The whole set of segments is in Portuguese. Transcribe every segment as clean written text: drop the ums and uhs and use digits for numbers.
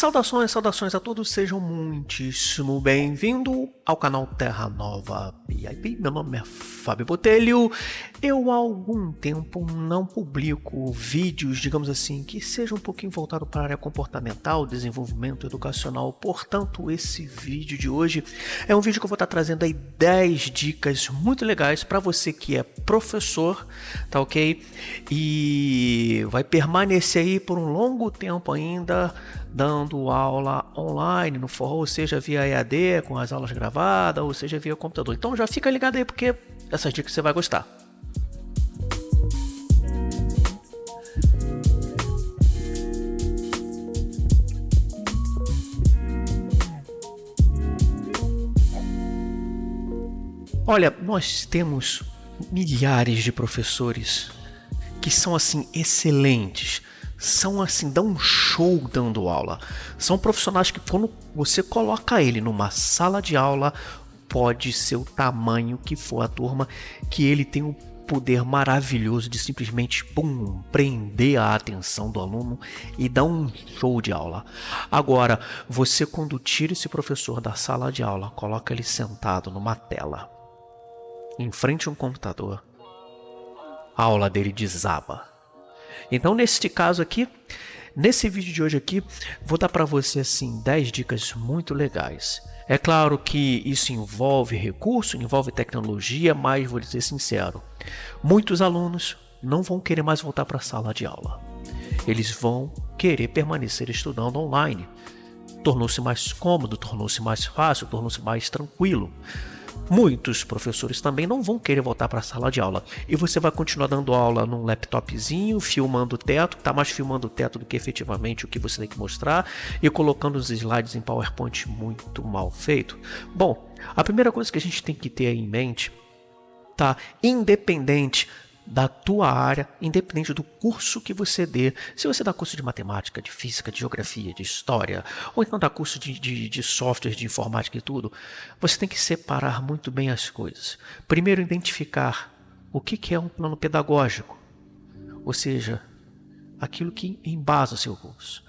Saudações, saudações a todos, sejam muitíssimo bem-vindos ao canal Terra Nova VIP. Meu nome é Fábio Botelho. Eu há algum tempo não publico vídeos, digamos assim, que sejam um pouquinho voltados para a área comportamental, desenvolvimento educacional. Portanto, esse vídeo de hoje é um vídeo que eu vou estar trazendo aí 10 dicas muito legais para você que é professor, tá ok? E vai permanecer aí por um longo tempo ainda, dando aula online, ou seja, via EAD, com as aulas gravadas, ou seja, via computador. Então já fica ligado aí, porque essas dicas você vai gostar. Olha, nós temos milhares de professores que são assim excelentes, são assim, dão um show dando aula. São profissionais que quando você coloca ele numa sala de aula, pode ser o tamanho que for a turma, que ele tem o poder maravilhoso de simplesmente prender a atenção do aluno e dar um show de aula. Agora, você quando tira esse professor da sala de aula, coloca ele sentado numa tela, em frente a um computador, a aula dele desaba. Então, neste caso aqui, nesse vídeo de hoje aqui, vou dar para você assim 10 dicas muito legais. É claro que isso envolve recurso, envolve tecnologia, mas vou dizer sincero, muitos alunos não vão querer mais voltar para a sala de aula. Eles vão querer permanecer estudando online. Tornou-se mais cômodo, tornou-se mais fácil, tornou-se mais tranquilo. Muitos professores também não vão querer voltar para a sala de aula. E você vai continuar dando aula num laptopzinho, filmando o teto, está mais filmando o teto do que efetivamente o que você tem que mostrar, e colocando os slides em PowerPoint muito mal feito. Bom, a primeira coisa que a gente tem que ter aí em mente, tá? Independente da tua área, independente do curso que você dê, se você dá curso de matemática, de física, de geografia, de história, ou então dá curso de software, de informática e tudo, você tem que separar muito bem as coisas. Primeiro, identificar o que é um plano pedagógico, ou seja, aquilo que embasa o seu curso.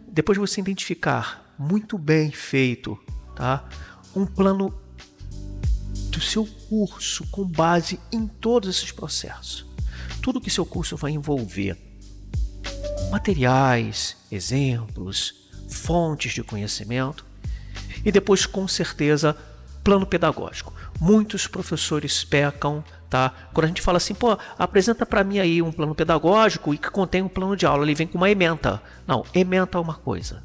Depois você identificar muito bem feito, tá? Um plano do seu curso com base em todos esses processos. Tudo que seu curso vai envolver, materiais, exemplos, fontes de conhecimento e depois, com certeza, plano pedagógico. Muitos professores pecam, tá? Quando a gente fala assim, pô, apresenta para mim aí um plano pedagógico e que contém um plano de aula, ele vem com uma ementa. Não, ementa é uma coisa.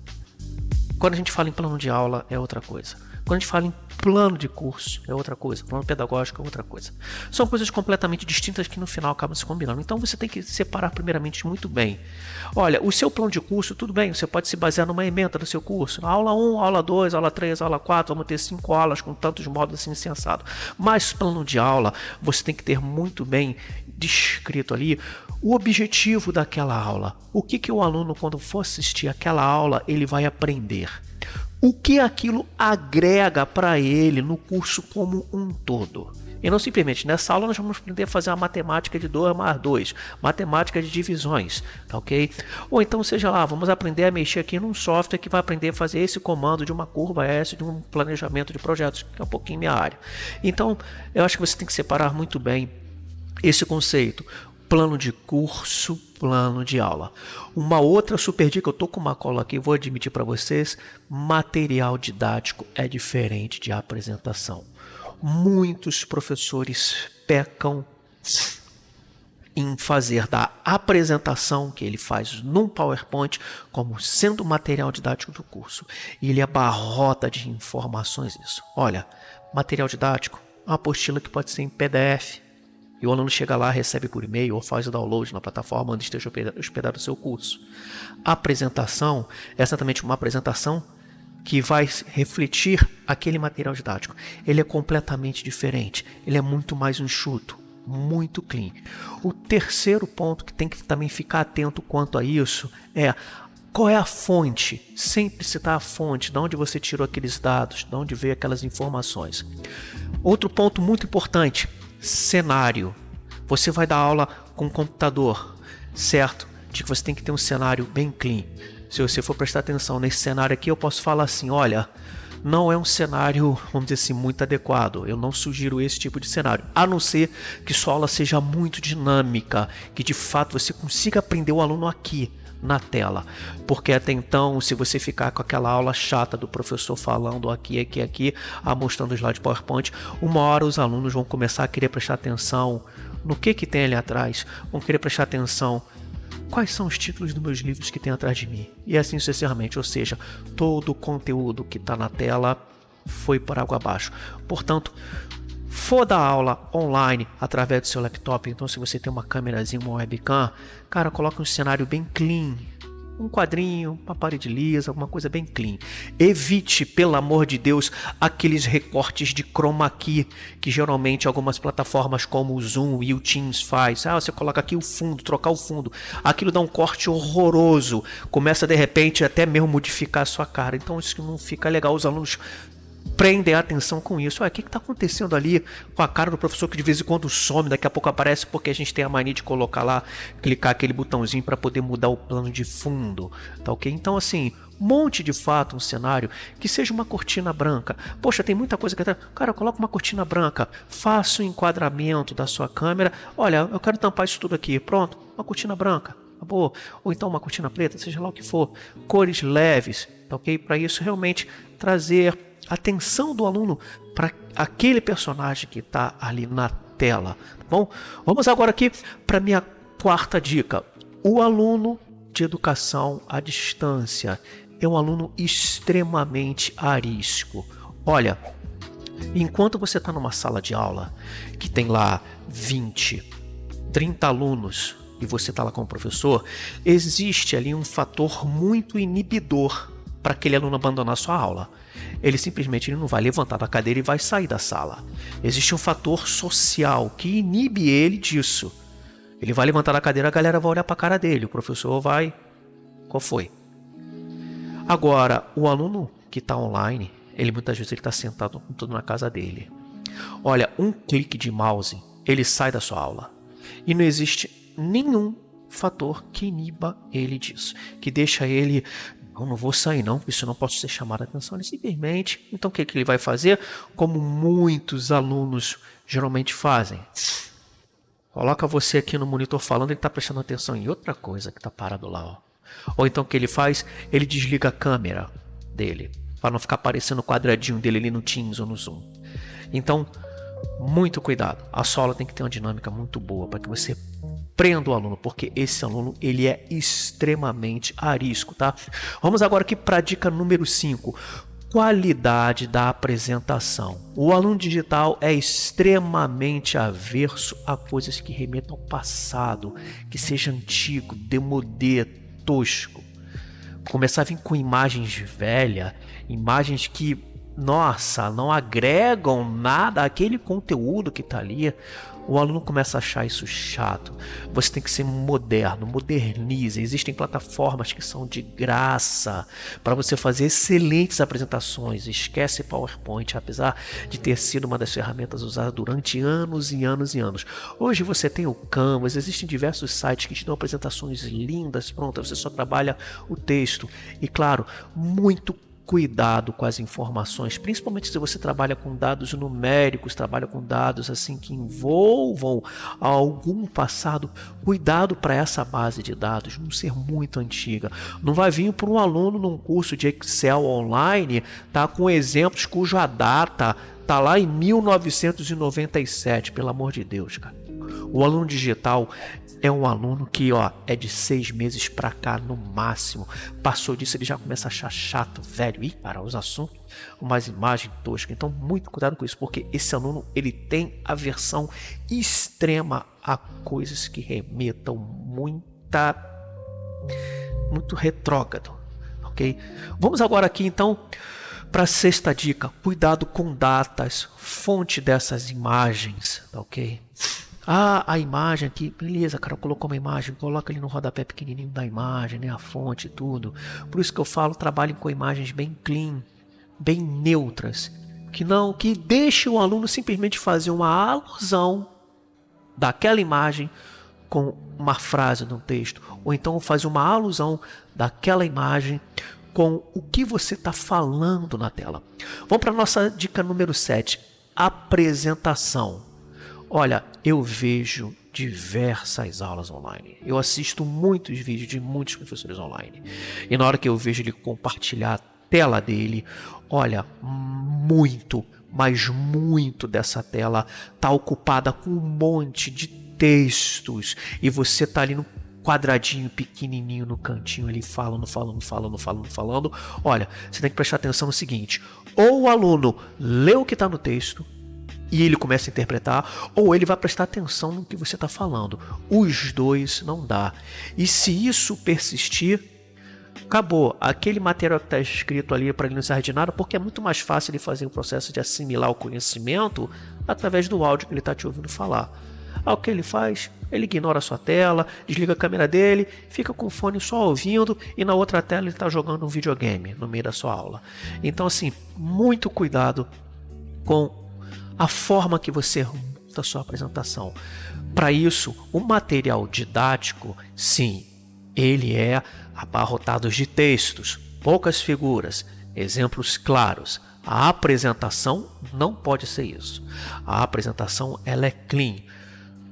Quando a gente fala em plano de aula, é outra coisa. Quando a gente fala em plano de curso, é outra coisa. Plano pedagógico é outra coisa. São coisas completamente distintas que no final acabam se combinando. Então você tem que separar primeiramente muito bem. Olha, o seu plano de curso, tudo bem, você pode se basear numa ementa do seu curso. Aula 1, aula 2, aula 3, aula 4, vamos ter 5 aulas com tantos módulos assim sensado. Mas plano de aula, você tem que ter muito bem descrito ali o objetivo daquela aula. O que o aluno, quando for assistir aquela aula, ele vai aprender. O que aquilo agrega para ele no curso como um todo. E não simplesmente, nessa aula nós vamos aprender a fazer a matemática de 2 mais 2, matemática de divisões, tá ok? Ou então, seja lá, vamos aprender a mexer aqui num software que vai aprender a fazer esse comando de uma curva S, de um planejamento de projetos, que é um pouquinho minha área. Então, eu acho que você tem que separar muito bem esse conceito. Plano de curso, plano de aula. Uma outra super dica, eu tô com uma cola aqui, vou admitir para vocês, material didático é diferente de apresentação. Muitos professores pecam em fazer da apresentação que ele faz num PowerPoint como sendo o material didático do curso. E ele abarrota de informações isso. Olha, material didático, uma apostila que pode ser em PDF, e o aluno chega lá, recebe por e-mail ou faz o download na plataforma onde esteja hospedado o seu curso. A apresentação é exatamente uma apresentação que vai refletir aquele material didático. Ele é completamente diferente, ele é muito mais enxuto, muito clean. O terceiro ponto que tem que também ficar atento quanto a isso é qual é a fonte. Sempre citar a fonte, de onde você tirou aqueles dados, de onde veio aquelas informações. Outro ponto muito importante, cenário. Você vai dar aula com computador, certo? De que você tem que ter um cenário bem clean. se você for prestar atenção nesse cenário aqui, eu posso falar assim, olha, não é um cenário, vamos dizer assim, muito adequado. Eu não sugiro esse tipo de cenário, a não ser que sua aula seja muito dinâmica, que de fato você consiga aprender o aluno aqui na tela, porque até então, se você ficar com aquela aula chata do professor falando aqui, mostrando o slide PowerPoint, uma hora os alunos vão começar a querer prestar atenção no que tem ali atrás, vão querer prestar atenção quais são os títulos dos meus livros que tem atrás de mim, e assim sucessivamente, ou seja, todo o conteúdo que está na tela foi por água abaixo. Portanto, for dar aula online através do seu laptop, então se você tem uma câmerazinha, uma webcam, cara, coloque um cenário bem clean, um quadrinho, uma parede lisa, alguma coisa bem clean. Evite, pelo amor de Deus, aqueles recortes de chroma key que geralmente algumas plataformas como o Zoom e o Teams faz. Você coloca aqui o fundo, trocar o fundo, aquilo dá um corte horroroso, começa de repente até mesmo modificar a sua cara, então isso não fica legal. Os alunos prendem a atenção com isso. O que está acontecendo ali com a cara do professor que de vez em quando some, daqui a pouco aparece, porque a gente tem a mania de colocar lá, clicar aquele botãozinho para poder mudar o plano de fundo, tá ok? Então assim, monte de fato um cenário que seja uma cortina branca. Poxa, tem muita coisa que cara, coloca uma cortina branca, faça o enquadramento da sua câmera. Olha, eu quero tampar isso tudo aqui, pronto, uma cortina branca. Acabou. Ou então uma cortina preta, seja lá o que for, cores leves, tá ok? Para isso realmente trazer atenção do aluno para aquele personagem que está ali na tela, tá bom? Vamos agora aqui para minha quarta dica. O aluno de educação à distância é um aluno extremamente arisco. Olha, enquanto você está numa sala de aula que tem lá 20, 30 alunos e você está lá como professor, existe ali um fator muito inibidor para aquele aluno abandonar sua aula. Ele simplesmente não vai levantar da cadeira e vai sair da sala. Existe um fator social que inibe ele disso. Ele vai levantar da cadeira, a galera vai olhar para a cara dele, o professor vai... Qual foi? Agora, o aluno que está online, ele muitas vezes está sentado tudo na casa dele. Olha, um clique de mouse, ele sai da sua aula. E não existe nenhum fator que iniba ele disso, que deixa ele... não vou sair não, porque isso não pode ser chamado a atenção. Ele simplesmente, então o que ele vai fazer? Como muitos alunos geralmente fazem. Coloca você aqui no monitor falando, ele está prestando atenção em outra coisa que está parado lá. Ó. Ou então o que ele faz? Ele desliga a câmera dele, para não ficar aparecendo o quadradinho dele ali no Teams ou no Zoom. Então, muito cuidado. A sua aula tem que ter uma dinâmica muito boa para que você prenda o aluno, porque esse aluno ele é extremamente arisco, tá? Vamos agora aqui para a dica número 5. Qualidade da apresentação. O aluno digital é extremamente averso a coisas que remetam ao passado, que seja antigo, demodê, tosco. Começar a vir com imagens velhas, imagens que, nossa, não agregam nada àquele conteúdo que está ali. O aluno começa a achar isso chato. Você tem que ser moderno, modernize. Existem plataformas que são de graça para você fazer excelentes apresentações. Esquece PowerPoint, apesar de ter sido uma das ferramentas usadas durante anos e anos e anos. Hoje você tem o Canvas, existem diversos sites que te dão apresentações lindas, prontas, você só trabalha o texto. E claro, muito cuidado com as informações, principalmente se você trabalha com dados numéricos, trabalha com dados assim que envolvam algum passado. Cuidado para essa base de dados não ser muito antiga. Não vai vir para um aluno num curso de Excel online, tá, com exemplos cuja data tá lá em 1997, pelo amor de Deus, cara. O aluno digital é um aluno que é de 6 meses para cá no máximo. Passou disso, ele já começa a achar chato, velho. E para os assuntos, umas imagens toscas. Então, muito cuidado com isso, porque esse aluno ele tem aversão extrema a coisas que remetam muito retrógrado, ok? Vamos agora aqui então para a sexta dica. Cuidado com datas, fonte dessas imagens, ok? A imagem aqui, beleza, cara, colocou uma imagem, coloca ali no rodapé pequenininho da imagem, né, a fonte e tudo. Por isso que eu falo, trabalhem com imagens bem clean, bem neutras, que deixe o aluno simplesmente fazer uma alusão daquela imagem com uma frase no texto, ou então faz uma alusão daquela imagem com o que você está falando na tela. Vamos para a nossa dica número 7, apresentação. Olha, eu vejo diversas aulas online. Eu assisto muitos vídeos de muitos professores online. E na hora que eu vejo ele compartilhar a tela dele, olha, muito, mas muito dessa tela está ocupada com um monte de textos. E você está ali no quadradinho pequenininho no cantinho ali falando. Olha, você tem que prestar atenção no seguinte: ou o aluno lê o que está no texto e ele começa a interpretar, ou ele vai prestar atenção no que você está falando. Os dois não dá. E se isso persistir, acabou. Aquele material que está escrito ali para ele não serve de nada, porque é muito mais fácil ele fazer o processo de assimilar o conhecimento através do áudio que ele está te ouvindo falar. Aí o que ele faz? Ele ignora a sua tela, desliga a câmera dele, fica com o fone só ouvindo e na outra tela ele está jogando um videogame no meio da sua aula. Então assim, muito cuidado com a forma que você monta a sua apresentação. Para isso, o material didático, sim, ele é abarrotado de textos, poucas figuras, exemplos claros. A apresentação não pode ser isso. A apresentação ela é clean.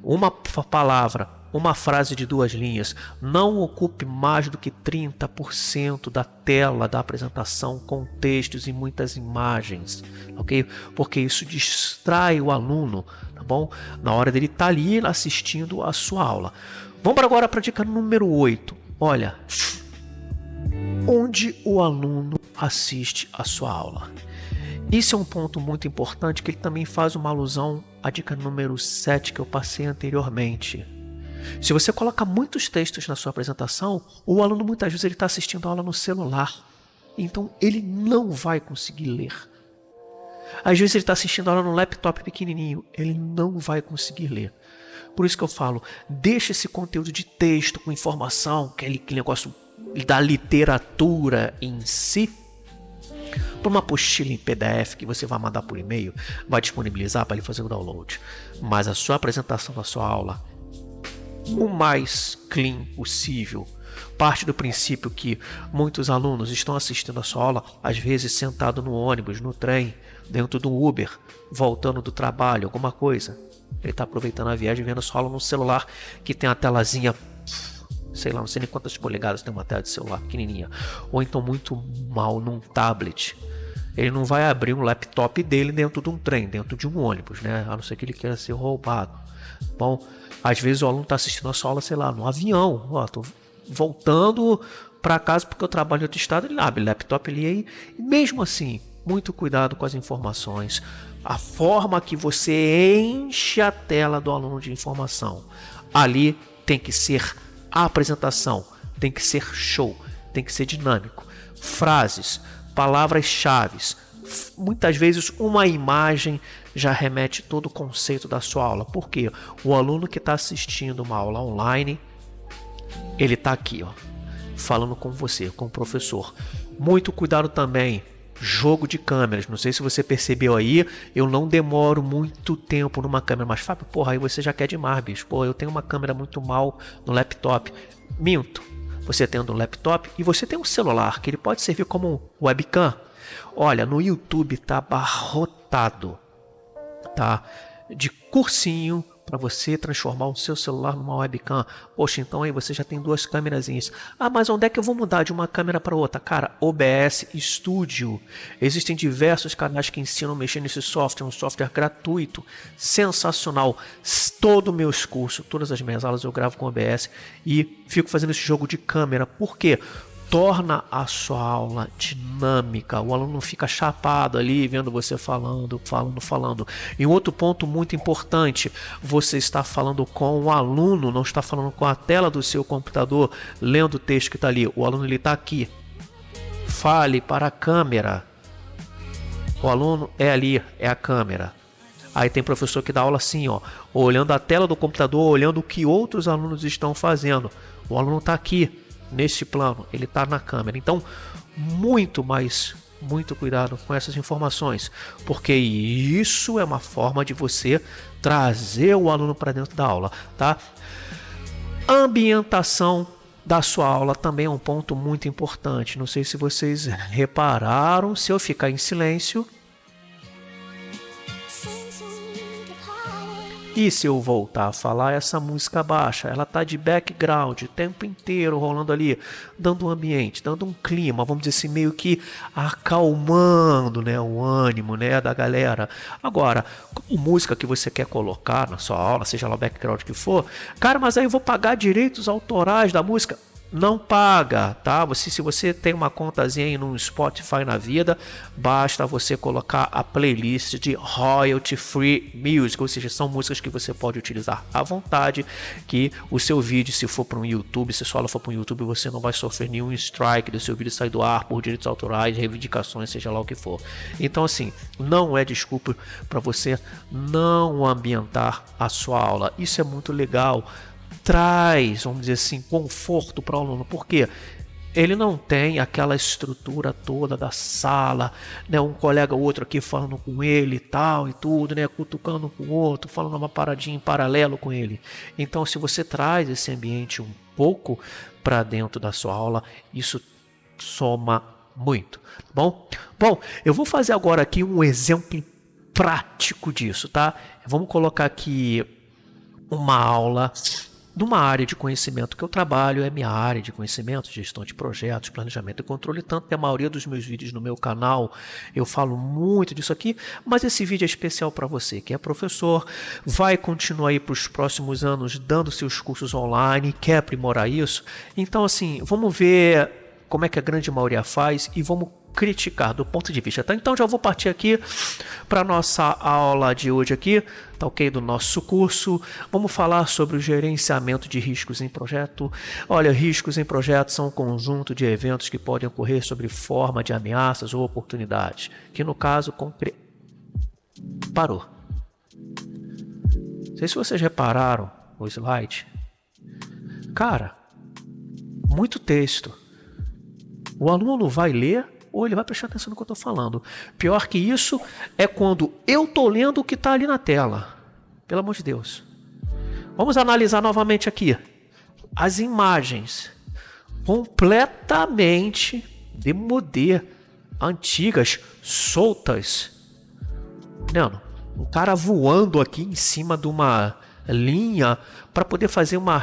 Uma palavra, uma frase de 2 linhas, não ocupe mais do que 30% da tela da apresentação com textos e muitas imagens, ok? Porque isso distrai o aluno, tá bom? Na hora dele estar ali assistindo a sua aula. Vamos agora para a dica número 8. Olha, onde o aluno assiste a sua aula. Isso é um ponto muito importante que ele também faz uma alusão à dica número 7 que eu passei anteriormente. Se você coloca muitos textos na sua apresentação, o aluno muitas vezes ele está assistindo a aula no celular. Então ele não vai conseguir ler. Às vezes ele está assistindo a aula no laptop pequenininho, ele não vai conseguir ler. Por isso que eu falo, deixa esse conteúdo de texto com informação, aquele negócio da literatura em si, para uma apostila em PDF que você vai mandar por e-mail, vai disponibilizar para ele fazer o download. Mas a sua apresentação da sua aula, o mais clean possível. Parte do princípio que muitos alunos estão assistindo a sua aula, às vezes sentado no ônibus, no trem, dentro do Uber, voltando do trabalho, alguma coisa. Ele está aproveitando a viagem, vendo a sua aula no celular, que tem a telazinha, sei lá, não sei nem quantas polegadas tem uma tela de celular pequenininha. Ou então muito mal num tablet. Ele não vai abrir um laptop dele dentro de um trem, dentro de um ônibus, né? A não ser que ele queira ser roubado. Bom, às vezes o aluno está assistindo a sua aula, sei lá, no avião. Ó, tô voltando para casa porque eu trabalho em outro estado, ele abre o laptop ali aí. E mesmo assim, muito cuidado com as informações. A forma que você enche a tela do aluno de informação. Ali tem que ser a apresentação, tem que ser show, tem que ser dinâmico. Frases, palavras-chave. Muitas vezes uma imagem já remete todo o conceito da sua aula. Por quê? O aluno que está assistindo uma aula online, ele está aqui, ó, falando com você, com o professor. Muito cuidado também, jogo de câmeras. Não sei se você percebeu aí, eu não demoro muito tempo numa câmera. Mas Fábio, porra, aí você já quer demais, bicho. Pô, eu tenho uma câmera muito mal no laptop. Minto. Você tem um laptop e você tem um celular, que ele pode servir como webcam. Olha, no YouTube tá abarrotado, tá? De cursinho para você transformar o seu celular numa webcam. Poxa, então aí você já tem 2 câmerazinhas. Ah, mas onde é que eu vou mudar de uma câmera para outra? Cara, OBS Studio. Existem diversos canais que ensinam a mexer nesse software, um software gratuito, sensacional. Todo meus cursos, todas as minhas aulas eu gravo com OBS e fico fazendo esse jogo de câmera. Por quê? Torna a sua aula dinâmica, o aluno não fica chapado ali vendo você falando. E um outro ponto muito importante, você está falando com o aluno, não está falando com a tela do seu computador, lendo o texto que está ali. O aluno está aqui. Fale para a câmera. O aluno é ali, é a câmera. Aí tem professor que dá aula assim, ó, olhando a tela do computador, olhando o que outros alunos estão fazendo. O aluno está aqui. Neste plano, ele está na câmera. Então, muito cuidado com essas informações, porque isso é uma forma de você trazer o aluno para dentro da aula, tá? Ambientação da sua aula também é um ponto muito importante. Não sei se vocês repararam, se eu ficar em silêncio e se eu voltar a falar, essa música baixa, ela tá de background o tempo inteiro rolando ali, dando um ambiente, dando um clima, vamos dizer assim, meio que acalmando, né, o ânimo, né, da galera. Agora, como música que você quer colocar na sua aula, seja lá o background que for, cara, mas aí eu vou pagar direitos autorais da música? Não paga, tá? Se você tem uma contazinha aí no Spotify na vida, basta você colocar a playlist de Royalty Free Music, ou seja, são músicas que você pode utilizar à vontade, que o seu vídeo, se for para um YouTube, se sua aula for para um YouTube, você não vai sofrer nenhum strike do seu vídeo sair do ar por direitos autorais, reivindicações, seja lá o que for. Então, assim, não é desculpa para você não ambientar a sua aula. Isso é muito legal. Traz, vamos dizer assim, conforto para o aluno, porque ele não tem aquela estrutura toda da sala, né? Um colega ou outro aqui falando com ele e tal e tudo, né? Cutucando com o outro, falando uma paradinha em paralelo com ele. Então, se você traz esse ambiente um pouco para dentro da sua aula, isso soma muito, tá bom? Bom, eu vou fazer agora aqui um exemplo prático disso, tá? Vamos colocar aqui uma aula de uma área de conhecimento que eu trabalho, é minha área de conhecimento, gestão de projetos, planejamento e controle, tanto que a maioria dos meus vídeos no meu canal eu falo muito disso aqui, mas esse vídeo é especial para você que é professor, vai continuar aí para os próximos anos dando seus cursos online, quer aprimorar isso. Então, assim, vamos ver como é que a grande maioria faz e vamos criticar do ponto de vista, tá? Então já vou partir aqui para nossa aula de hoje aqui, tá ok? Do nosso curso. Vamos falar sobre o gerenciamento de riscos em projeto. Olha, riscos em projeto são um conjunto de eventos que podem ocorrer sob forma de ameaças ou oportunidades, que no caso parou. Não sei se vocês repararam o slide. Cara, muito texto. O aluno vai ler ou ele vai prestar atenção no que eu estou falando. Pior que isso é quando eu estou lendo o que está ali na tela. Pelo amor de Deus. Vamos analisar novamente aqui. As imagens completamente demodê, antigas, soltas. Não, um cara voando aqui em cima de uma linha para poder fazer uma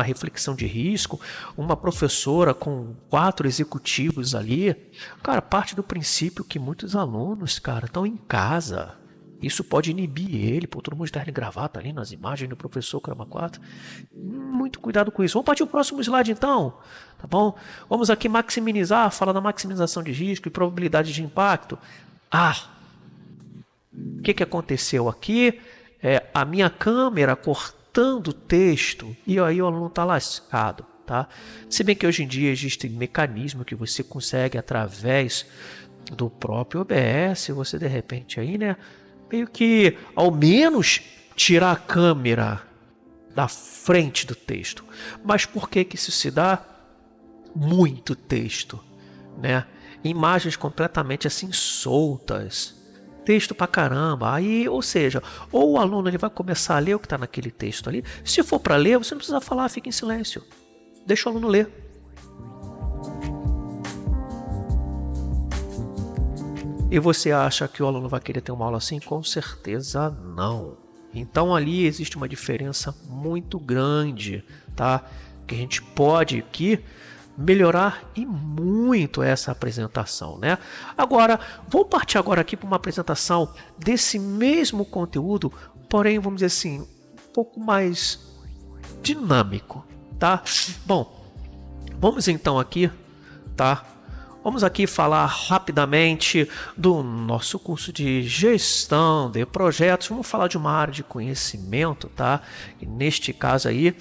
reflexão de risco, uma professora com 4 executivos ali. Cara, parte do princípio que muitos alunos, cara, estão em casa. Isso pode inibir ele, pô, todo mundo de terno e gravata ali nas imagens do professor Caramba 4. Muito cuidado com isso. Vamos partir o próximo slide então, tá bom? Vamos aqui maximizar, falar da maximização de risco e probabilidade de impacto. O que aconteceu aqui? A minha câmera cortando o texto e aí o aluno está lascado, tá? Se bem que hoje em dia existe mecanismo que você consegue através do próprio OBS, você de repente aí, né, meio que ao menos tirar a câmera da frente do texto. Mas por que isso se dá? Muito texto, né? Imagens completamente assim soltas. Texto pra caramba, aí, ou seja, ou o aluno ele vai começar a ler o que está naquele texto ali. Se for para ler, você não precisa falar, fica em silêncio, deixa o aluno ler. E você acha que o aluno vai querer ter uma aula assim? Com certeza não. Então ali existe uma diferença muito grande, tá? Que a gente pode aqui melhorar e muito essa apresentação, né? Agora, vou partir agora aqui para uma apresentação desse mesmo conteúdo, porém, vamos dizer assim, um pouco mais dinâmico, tá? Bom, vamos então aqui, tá? Vamos aqui falar rapidamente do nosso curso de gestão de projetos. Vamos falar de uma área de conhecimento, tá? E neste caso aí,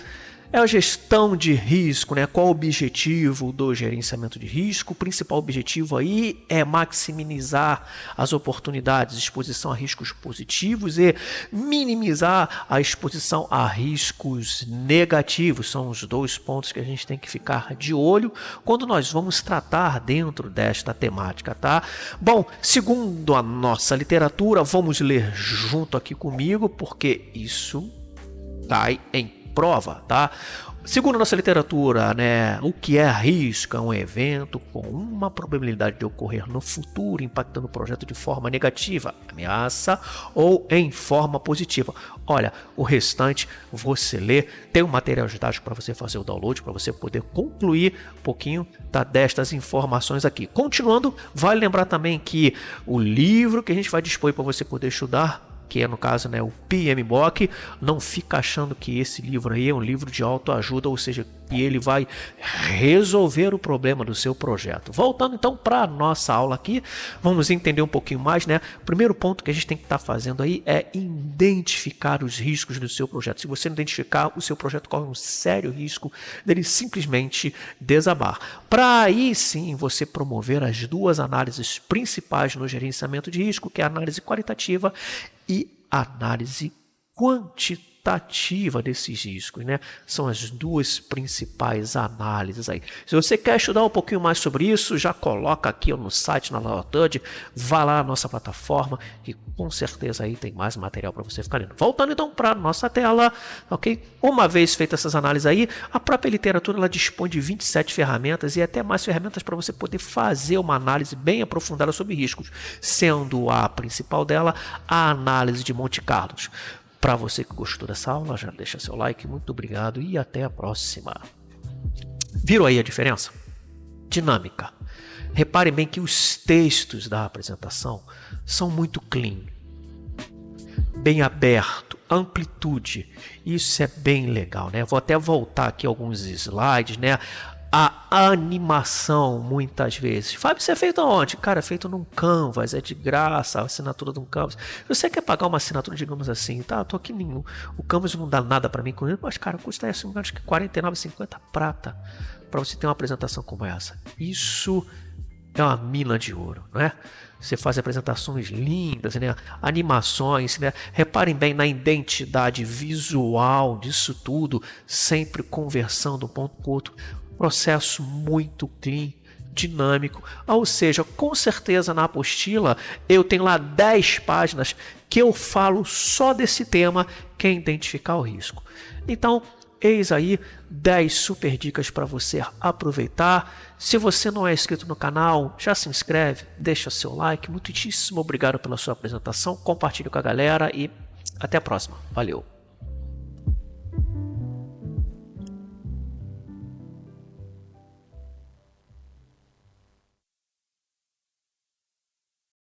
é a gestão de risco, né? Qual o objetivo do gerenciamento de risco? O principal objetivo aí é maximizar as oportunidades de exposição a riscos positivos e minimizar a exposição a riscos negativos. São os 2 pontos que a gente tem que ficar de olho quando nós vamos tratar dentro desta temática, tá? Bom, segundo a nossa literatura, vamos ler junto aqui comigo, porque isso cai em prova, tá? Segundo a nossa literatura, né, o que é risco? É um evento com uma probabilidade de ocorrer no futuro, impactando o projeto de forma negativa, ameaça, ou em forma positiva. Olha, o restante você lê, tem um material didático para você fazer o download, para você poder concluir um pouquinho destas informações aqui. Continuando, vale lembrar também que o livro que a gente vai dispor para você poder estudar, que é no caso, né, o PMBOK, não fica achando que esse livro aí é um livro de autoajuda, ou seja, que ele vai resolver o problema do seu projeto. Voltando então para a nossa aula aqui, vamos entender um pouquinho mais, né? O primeiro ponto que a gente tem que estar fazendo aí é identificar os riscos do seu projeto. Se você não identificar, o seu projeto corre um sério risco dele simplesmente desabar. Para aí sim você promover as duas análises principais no gerenciamento de risco, que é a análise qualitativa e análise quantitativa desses riscos, né? São as duas principais análises aí. Se você quer estudar um pouquinho mais sobre isso, já coloca aqui no site, na Lautude, vá lá na nossa plataforma, que com certeza aí tem mais material para você ficar lendo. Voltando então para a nossa tela, ok? Uma vez feitas essas análises aí, a própria literatura ela dispõe de 27 ferramentas e até mais ferramentas para você poder fazer uma análise bem aprofundada sobre riscos, sendo a principal dela a análise de Monte Carlo. Para você que gostou dessa aula, já deixa seu like, muito obrigado e até a próxima. Viram aí a diferença? Dinâmica. Reparem bem que os textos da apresentação são muito clean, bem aberto, amplitude. Isso é bem legal, né? Vou até voltar aqui alguns slides, né? A animação, muitas vezes. Fábio, isso é feito aonde? Cara, é feito num Canvas, é de graça, a assinatura de um Canvas. Você quer pagar uma assinatura, digamos assim, tá? Eu tô aqui nenhum. O Canvas não dá nada para mim com ele, mas, cara, custa assim, acho que R$49,50 prata para você ter uma apresentação como essa. Isso é uma mina de ouro, não é? Você faz apresentações lindas, né? Animações, né? Reparem bem na identidade visual disso tudo, sempre conversando um ponto com o outro. Processo muito clean, dinâmico, ou seja, com certeza na apostila eu tenho lá 10 páginas que eu falo só desse tema, que é identificar o risco. Então, eis aí 10 super dicas para você aproveitar. Se você não é inscrito no canal, já se inscreve, deixa seu like, muitíssimo obrigado pela sua apresentação, compartilhe com a galera e até a próxima. Valeu!